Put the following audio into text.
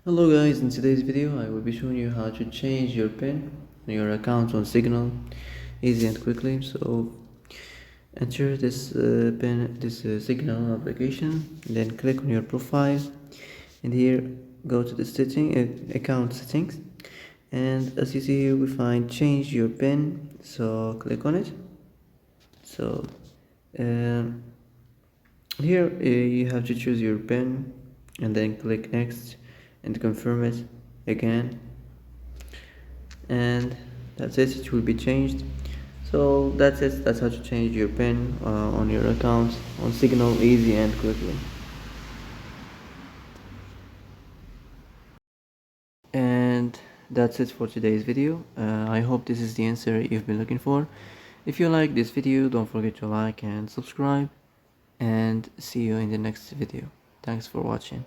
Hello guys, in today's video I will be showing you how to change your PIN on your account on Signal easy and quickly. So enter this PIN, this Signal application, then click on your profile, and here go to the account settings, and as you see here we find change your PIN. So click on it. So um, here you have to choose your PIN and then click next and confirm it again, and that's it will be changed. So that's it, that's how to change your PIN on your account on Signal easy and quickly. And that's it for today's video. I hope this is the answer you've been looking for. If you like this video, don't forget to like and subscribe, and see you in the next video. Thanks for watching.